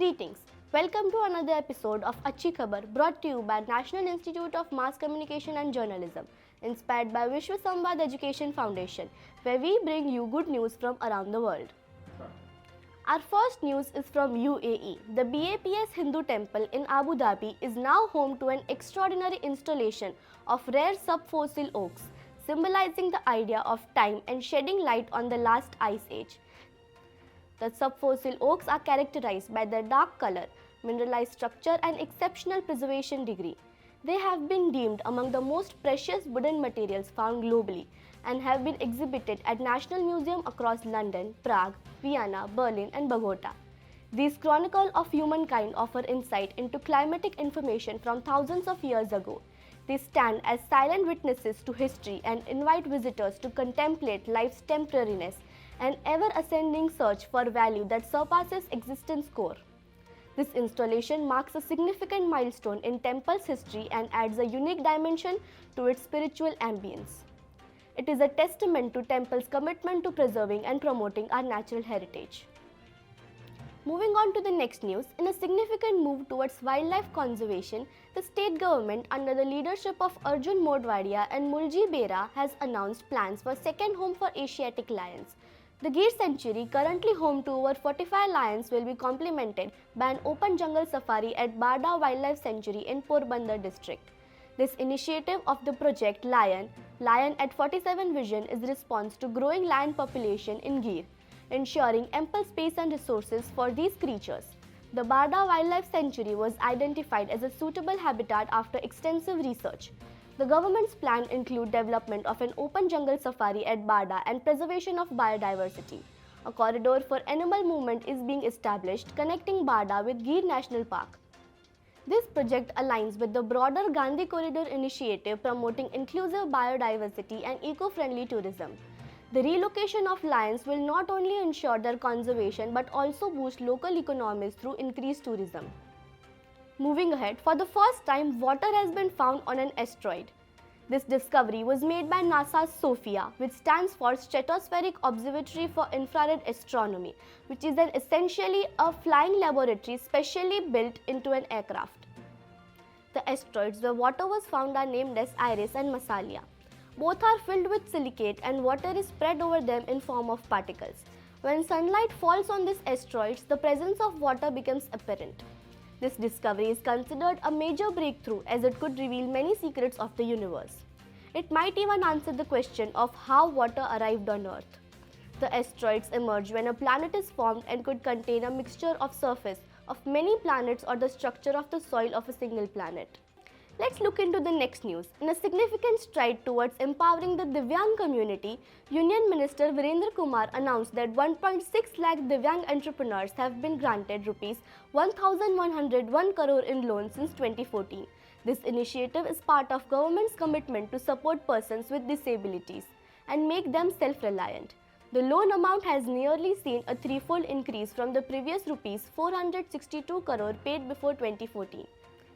Greetings. Welcome to another episode of Acchhi Khabar, brought to you by National Institute of Mass Communication and Journalism, inspired by Vishwa Samvad Education Foundation, where we bring you good news from around the world. Our first news is from UAE. The BAPS Hindu Temple in Abu Dhabi is now home to an extraordinary installation of rare subfossil oaks, symbolizing the idea of time and shedding light on the last ice age. The subfossil oaks are characterized by their dark color, mineralized structure and exceptional preservation degree. They have been deemed among the most precious wooden materials found globally and have been exhibited at National Museum across London, Prague, Vienna, Berlin and Bogota. These chronicles of humankind offer insight into climatic information from thousands of years ago. They stand as silent witnesses to history and invite visitors to contemplate life's temporariness and ever-ascending search for value that surpasses existence core. This installation marks a significant milestone in temple's history and adds a unique dimension to its spiritual ambience. It is a testament to temple's commitment to preserving and promoting our natural heritage. Moving on to the next news, in a significant move towards wildlife conservation, the state government under the leadership of Arjun Modwadia and Mulji Bera has announced plans for second home for Asiatic lions. The Gir Sanctuary, currently home to over 45 lions, will be complemented by an open jungle safari at Barda Wildlife Sanctuary in Porbandar district. This initiative of the project Lion at 47 Vision is a response to growing lion population in Gir, ensuring ample space and resources for these creatures. The Barda Wildlife Sanctuary was identified as a suitable habitat after extensive research. The government's plan include development of an open jungle safari at Barda and preservation of biodiversity. A corridor for animal movement is being established connecting Barda with Gir National Park. This project aligns with the broader Gandhi Corridor initiative promoting inclusive biodiversity and eco-friendly tourism. The relocation of lions will not only ensure their conservation but also boost local economies through increased tourism. Moving ahead, for the first time, water has been found on an asteroid. This discovery was made by NASA's SOFIA, which stands for Stratospheric Observatory for Infrared Astronomy, which is essentially a flying laboratory specially built into an aircraft. The asteroids where water was found are named as Iris and Massalia. Both are filled with silicate and water is spread over them in form of particles. When sunlight falls on these asteroids, the presence of water becomes apparent. This discovery is considered a major breakthrough as it could reveal many secrets of the universe. It might even answer the question of how water arrived on Earth. The asteroids emerge when a planet is formed and could contain a mixture of surface of many planets or the structure of the soil of a single planet. Let's look into the next news. In a significant stride towards empowering the Divyang community, Union Minister Virendra Kumar announced that 1.6 lakh Divyang entrepreneurs have been granted Rs 1,101 crore in loans since 2014. This initiative is part of government's commitment to support persons with disabilities and make them self-reliant. The loan amount has nearly seen a threefold increase from the previous Rs 462 crore paid before 2014.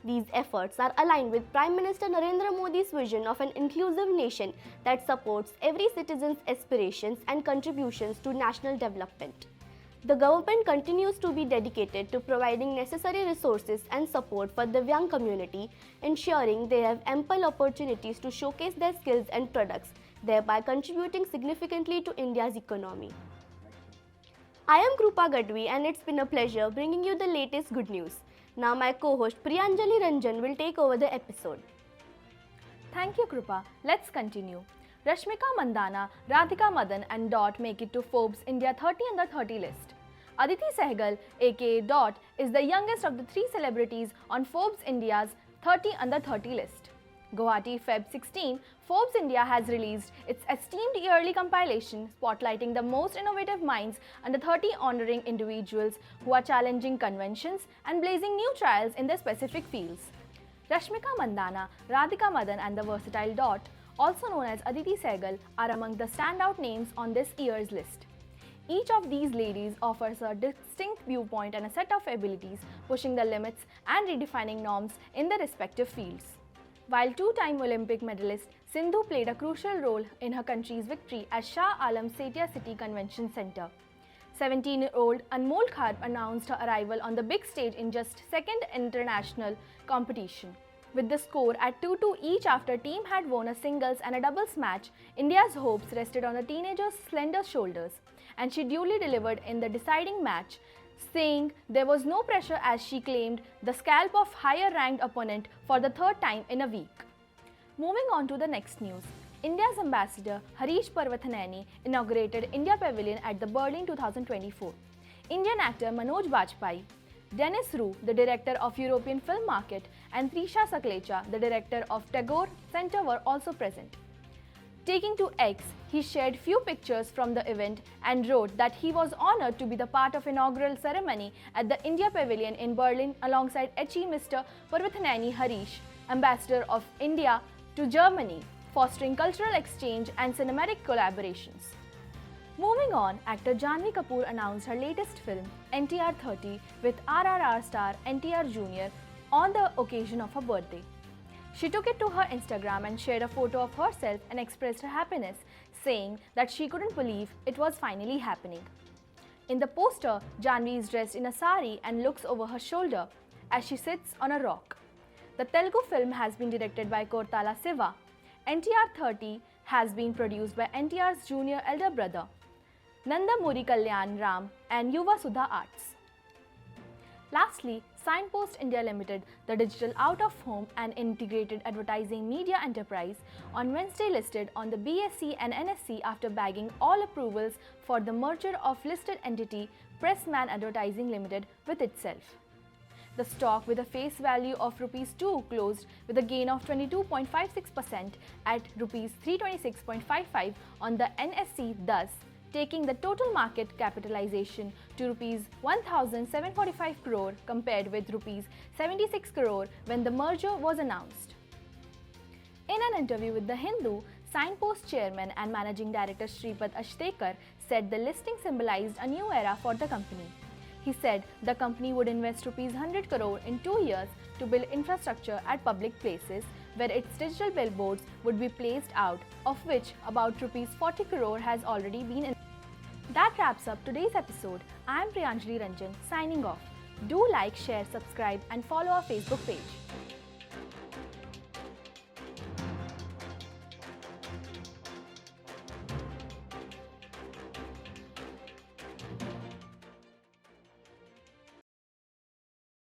These efforts are aligned with Prime Minister Narendra Modi's vision of an inclusive nation that supports every citizen's aspirations and contributions to national development. The government continues to be dedicated to providing necessary resources and support for the Divyang community, ensuring they have ample opportunities to showcase their skills and products, thereby contributing significantly to India's economy. I am Krupa Gadvi and it's been a pleasure bringing you the latest good news. Now my co-host Priyanjali Ranjan will take over the episode. Thank you, Krupa. Let's continue. Rashmika Mandanna, Radhika Madan and Dot make it to Forbes India 30 under 30 list. Aditi Saigal, aka Dot, is the youngest of the three celebrities on Forbes India's 30 under 30 list. Guwahati Feb 16, Forbes India has released its esteemed yearly compilation spotlighting the most innovative minds under 30 honoring individuals who are challenging conventions and blazing new trails in their specific fields. Rashmika Mandanna, Radhika Madan and the versatile Dot, also known as Aditi Saigal, are among the standout names on this year's list. Each of these ladies offers a distinct viewpoint and a set of abilities, pushing the limits and redefining norms in their respective fields. While two-time Olympic medalist, Sindhu played a crucial role in her country's victory at Shah Alam Setia City Convention Centre. 17-year-old Anmol Kharb announced her arrival on the big stage in just second international competition. With the score at 2-2 each after team had won a singles and a doubles match, India's hopes rested on the teenager's slender shoulders, and she duly delivered in the deciding match, saying there was no pressure as she claimed the scalp of higher-ranked opponent for the third time in a week. Moving on to the next news. India's ambassador Harish Parvathaneni inaugurated India Pavilion at the Berlin 2024. Indian actor Manoj Bajpayee, Dennis Rue, the director of European Film Market, and Trisha Saklecha, the director of Tagore Center, were also present. Taking to X, he shared few pictures from the event and wrote that he was honored to be the part of inaugural ceremony at the India Pavilion in Berlin alongside Acchhi Mr. Parvathaneni Harish, ambassador of India to Germany, fostering cultural exchange and cinematic collaborations. Moving on, actor Janhvi Kapoor announced her latest film, NTR 30, with RRR star NTR Jr. on the occasion of her birthday. She took it to her Instagram and shared a photo of herself and expressed her happiness, saying that she couldn't believe it was finally happening. In the poster, Janhvi is dressed in a sari and looks over her shoulder as she sits on a rock. The Telugu film has been directed by Kortala Siva. NTR 30 has been produced by NTR's junior elder brother, Nandamuri Kalyan Ram and Yuva Sudha Arts. Lastly, Signpost India Limited, the digital out-of-home and integrated advertising media enterprise, on Wednesday listed on the BSE and NSE after bagging all approvals for the merger of listed entity Pressman Advertising Limited with itself. The stock, with a face value of Rs 2, closed with a gain of 22.56% at Rs 326.55 on the NSE, thus taking the total market capitalization to Rs 1,745 crore compared with Rs 76 crore when the merger was announced. In an interview with The Hindu, Signpost chairman and managing director Shripad Ashtekar said the listing symbolized a new era for the company. He said the company would invest Rs 100 crore in 2 years to build infrastructure at public places where its digital billboards would be placed out, of which about Rs 40 crore has already been invested. That wraps up today's episode. I am Priyanjali Ranjan signing off. Do like, share, subscribe and follow our Facebook page.